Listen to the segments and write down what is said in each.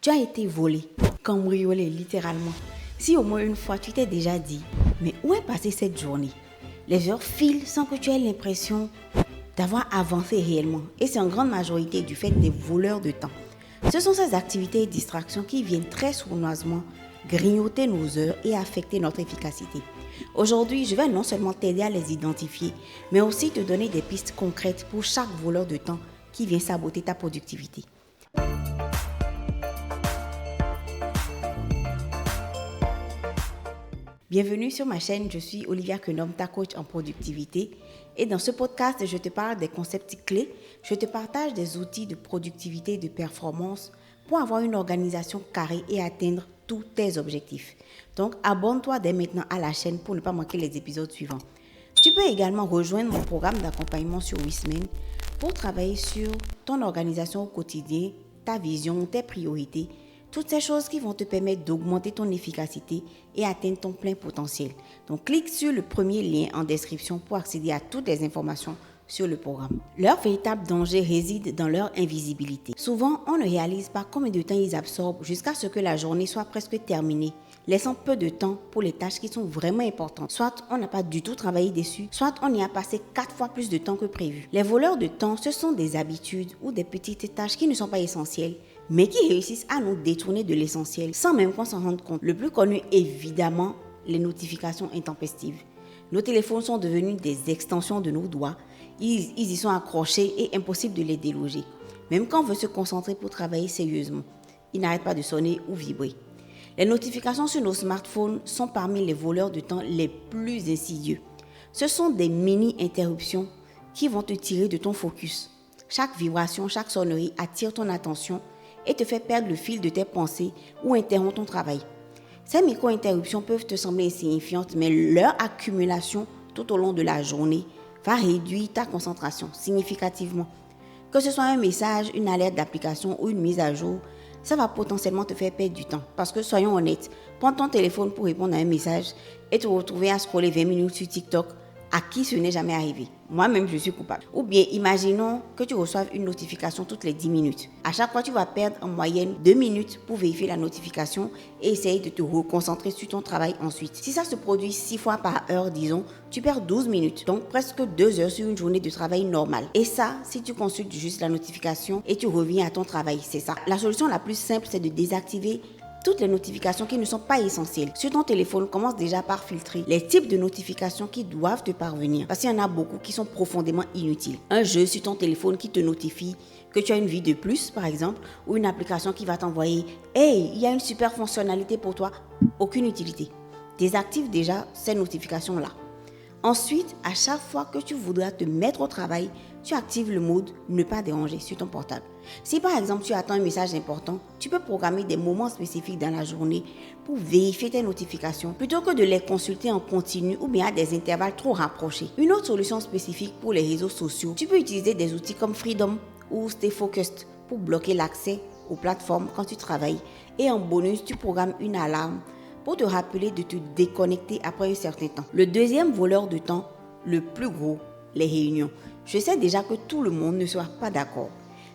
Tu as été volé, cambriolé littéralement. Si au moins une fois tu t'es déjà dit, mais où est passée cette journée? Les heures filent sans que tu aies l'impression d'avoir avancé réellement. Et c'est en grande majorité du fait des voleurs de temps. Ce sont ces activités et distractions qui viennent très sournoisement grignoter nos heures et affecter notre efficacité. Aujourd'hui, je vais non seulement t'aider à les identifier, mais aussi te donner des pistes concrètes pour chaque voleur de temps qui vient saboter ta productivité. Bienvenue sur ma chaîne, je suis Olivia Kenom, ta coach en productivité. Et dans ce podcast, je te parle des concepts clés, je te partage des outils de productivité et de performance pour avoir une organisation carrée et atteindre tous tes objectifs. Donc, abonne-toi dès maintenant à la chaîne pour ne pas manquer les épisodes suivants. Tu peux également rejoindre mon programme d'accompagnement sur 8 semaines pour travailler sur ton organisation au quotidien, ta vision, tes priorités, toutes ces choses qui vont te permettre d'augmenter ton efficacité et atteindre ton plein potentiel. Donc, clique sur le premier lien en description pour accéder à toutes les informations sur le programme. Leur véritable danger réside dans leur invisibilité. Souvent, on ne réalise pas combien de temps ils absorbent jusqu'à ce que la journée soit presque terminée, laissant peu de temps pour les tâches qui sont vraiment importantes. Soit on n'a pas du tout travaillé dessus, soit on y a passé 4 fois plus de temps que prévu. Les voleurs de temps, ce sont des habitudes ou des petites tâches qui ne sont pas essentielles, mais qui réussissent à nous détourner de l'essentiel sans même qu'on s'en rende compte. Le plus connu, évidemment, les notifications intempestives. Nos téléphones sont devenus des extensions de nos doigts. Ils y sont accrochés et impossible de les déloger. Même quand on veut se concentrer pour travailler sérieusement, ils n'arrêtent pas de sonner ou vibrer. Les notifications sur nos smartphones sont parmi les voleurs de temps les plus insidieux. Ce sont des mini-interruptions qui vont te tirer de ton focus. Chaque vibration, chaque sonnerie attire ton attention et te fait perdre le fil de tes pensées ou interrompt ton travail. Ces micro-interruptions peuvent te sembler insignifiantes, mais leur accumulation tout au long de la journée va réduire ta concentration significativement. Que ce soit un message, une alerte d'application ou une mise à jour, ça va potentiellement te faire perdre du temps. Parce que soyons honnêtes, prends ton téléphone pour répondre à un message et te retrouver à scroller 20 minutes sur TikTok, à qui ce n'est jamais arrivé. Moi-même, je suis coupable. Ou bien, imaginons que tu reçoives une notification toutes les 10 minutes. À chaque fois, tu vas perdre en moyenne 2 minutes pour vérifier la notification et essayer de te reconcentrer sur ton travail ensuite. Si ça se produit 6 fois par heure, disons, tu perds 12 minutes. Donc, presque 2 heures sur une journée de travail normale. Et ça, si tu consultes juste la notification et tu reviens à ton travail, c'est ça. La solution la plus simple, c'est de désactiver toutes les notifications qui ne sont pas essentielles. Sur ton téléphone, commence déjà par filtrer les types de notifications qui doivent te parvenir. Parce qu'il y en a beaucoup qui sont profondément inutiles. Un jeu sur ton téléphone qui te notifie que tu as une vie de plus, par exemple, ou une application qui va t'envoyer « Hey, il y a une super fonctionnalité pour toi ». Aucune utilité. Désactive déjà ces notifications-là. Ensuite, à chaque fois que tu voudras te mettre au travail, tu actives le mode « Ne pas déranger » sur ton portable. Si par exemple tu attends un message important, tu peux programmer des moments spécifiques dans la journée pour vérifier tes notifications plutôt que de les consulter en continu ou bien à des intervalles trop rapprochés. Une autre solution spécifique pour les réseaux sociaux, tu peux utiliser des outils comme Freedom ou Stay Focused pour bloquer l'accès aux plateformes quand tu travailles. Et en bonus, tu programmes une alarme pour te rappeler de te déconnecter après un certain temps. Le deuxième voleur de temps, le plus gros, les réunions. Je sais déjà que tout le monde ne sera pas d'accord.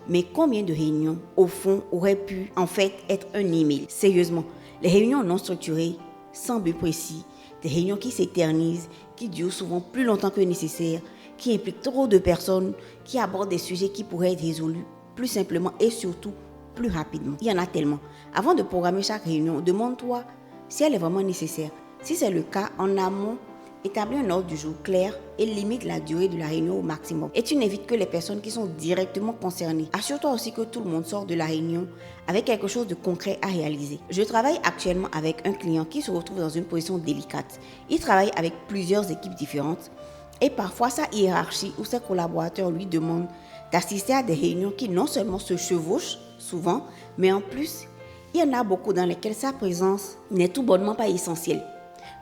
Mais combien de réunions, au fond, auraient pu en fait être un email? Sérieusement, les réunions non structurées, sans but précis, des réunions qui s'éternisent, qui durent souvent plus longtemps que nécessaire, qui impliquent trop de personnes, qui abordent des sujets qui pourraient être résolus plus simplement et surtout plus rapidement. Il y en a tellement. Avant de programmer chaque réunion, demande-toi si elle est vraiment nécessaire. Si c'est le cas, en amont, établis un ordre du jour clair et limite la durée de la réunion au maximum. Et tu n'évites que les personnes qui sont directement concernées. Assure-toi aussi que tout le monde sort de la réunion avec quelque chose de concret à réaliser. Je travaille actuellement avec un client qui se retrouve dans une position délicate. Il travaille avec plusieurs équipes différentes et parfois sa hiérarchie ou ses collaborateurs lui demandent d'assister à des réunions qui non seulement se chevauchent souvent, mais en plus, il y en a beaucoup dans lesquelles sa présence n'est tout bonnement pas essentielle.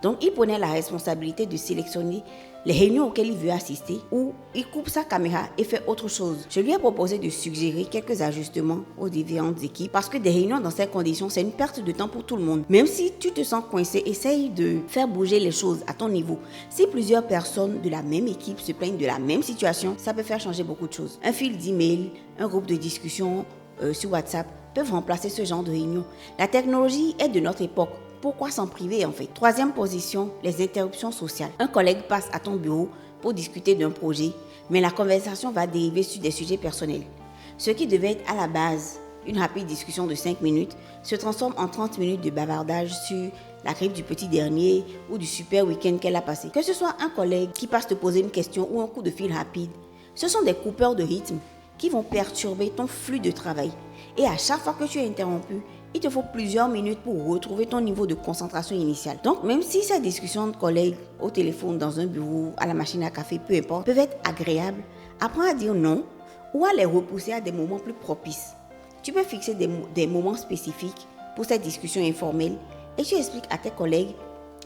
Donc, il prenait la responsabilité de sélectionner les réunions auxquelles il veut assister ou il coupe sa caméra et fait autre chose. Je lui ai proposé de suggérer quelques ajustements aux différentes équipes parce que des réunions dans ces conditions, c'est une perte de temps pour tout le monde. Même si tu te sens coincé, essaye de faire bouger les choses à ton niveau. Si plusieurs personnes de la même équipe se plaignent de la même situation, ça peut faire changer beaucoup de choses. Un fil d'email, un groupe de discussion sur WhatsApp, peuvent remplacer ce genre de réunion. La technologie est de notre époque. Pourquoi s'en priver en fait? Troisième position, les interruptions sociales. Un collègue passe à ton bureau pour discuter d'un projet, mais la conversation va dériver sur des sujets personnels. Ce qui devait être à la base une rapide discussion de 5 minutes se transforme en 30 minutes de bavardage sur la grippe du petit dernier ou du super week-end qu'elle a passé. Que ce soit un collègue qui passe te poser une question ou un coup de fil rapide, ce sont des coupeurs de rythme qui vont perturber ton flux de travail. Et à chaque fois que tu es interrompu, il te faut plusieurs minutes pour retrouver ton niveau de concentration initial. Donc, même si ces discussions de collègues au téléphone, dans un bureau, à la machine à café, peu importe, peuvent être agréables, apprends à dire non ou à les repousser à des moments plus propices. Tu peux fixer des moments spécifiques pour cette discussion informelle et tu expliques à tes collègues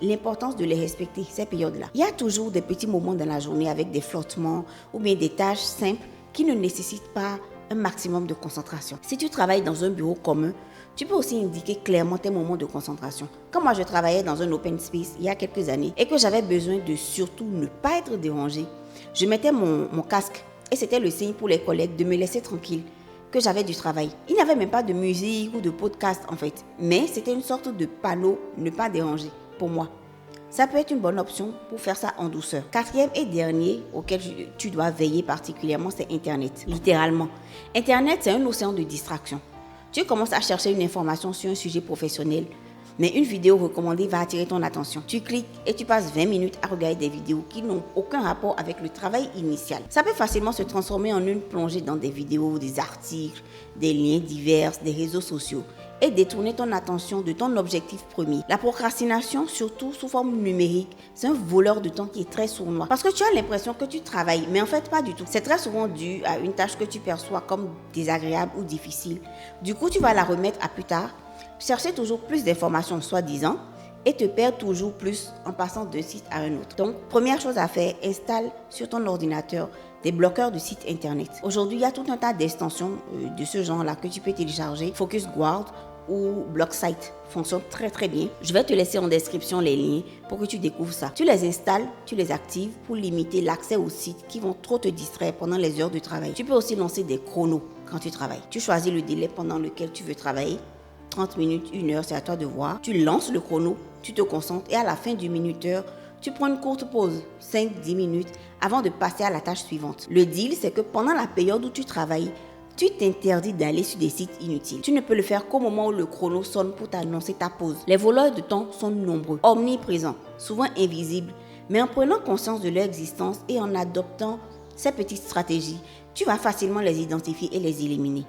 l'importance de les respecter, ces périodes-là. Il y a toujours des petits moments dans la journée avec des flottements ou bien des tâches simples qui ne nécessitent pas un maximum de concentration. Si tu travailles dans un bureau commun, tu peux aussi indiquer clairement tes moments de concentration. Comme moi, je travaillais dans un open space il y a quelques années et que j'avais besoin de surtout ne pas être dérangée, je mettais mon casque et c'était le signe pour les collègues de me laisser tranquille, que j'avais du travail. Il n'y avait même pas de musique ou de podcast en fait, mais c'était une sorte de panneau ne pas déranger pour moi. Ça peut être une bonne option pour faire ça en douceur. Quatrième et dernier auquel tu dois veiller particulièrement, c'est Internet. Littéralement. Internet, c'est un océan de distraction. Tu commences à chercher une information sur un sujet professionnel, mais une vidéo recommandée va attirer ton attention. Tu cliques et tu passes 20 minutes à regarder des vidéos qui n'ont aucun rapport avec le travail initial. Ça peut facilement se transformer en une plongée dans des vidéos, des articles, des liens divers, des réseaux sociaux et détourner ton attention de ton objectif premier. La procrastination, surtout sous forme numérique, c'est un voleur de temps qui est très sournois. Parce que tu as l'impression que tu travailles, mais en fait pas du tout. C'est très souvent dû à une tâche que tu perçois comme désagréable ou difficile. Du coup, tu vas la remettre à plus tard, chercher toujours plus d'informations soi-disant et te perdre toujours plus en passant d'un site à un autre. Donc, première chose à faire, installe sur ton ordinateur des bloqueurs de sites internet. Aujourd'hui, il y a tout un tas d'extensions de ce genre-là que tu peux télécharger. FocusGuard ou BlockSite fonctionne très très bien. Je vais te laisser en description les liens pour que tu découvres ça. Tu les installes, tu les actives pour limiter l'accès aux sites qui vont trop te distraire pendant les heures de travail. Tu peux aussi lancer des chronos quand tu travailles. Tu choisis le délai pendant lequel tu veux travailler. 30 minutes, 1 heure, c'est à toi de voir. Tu lances le chrono, tu te concentres et à la fin du minuteur, tu prends une courte pause, 5-10 minutes, avant de passer à la tâche suivante. Le deal, c'est que pendant la période où tu travailles, tu t'interdis d'aller sur des sites inutiles. Tu ne peux le faire qu'au moment où le chrono sonne pour t'annoncer ta pause. Les voleurs de temps sont nombreux, omniprésents, souvent invisibles, mais en prenant conscience de leur existence et en adoptant ces petites stratégies, tu vas facilement les identifier et les éliminer.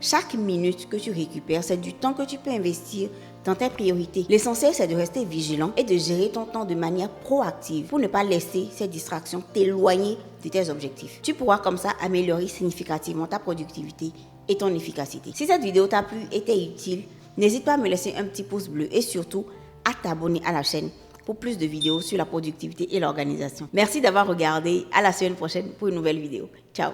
Chaque minute que tu récupères, c'est du temps que tu peux investir dans tes priorités. L'essentiel, c'est de rester vigilant et de gérer ton temps de manière proactive pour ne pas laisser ces distractions t'éloigner de tes objectifs. Tu pourras comme ça améliorer significativement ta productivité et ton efficacité. Si cette vidéo t'a plu et t'est utile, n'hésite pas à me laisser un petit pouce bleu et surtout à t'abonner à la chaîne pour plus de vidéos sur la productivité et l'organisation. Merci d'avoir regardé. À la semaine prochaine pour une nouvelle vidéo. Ciao!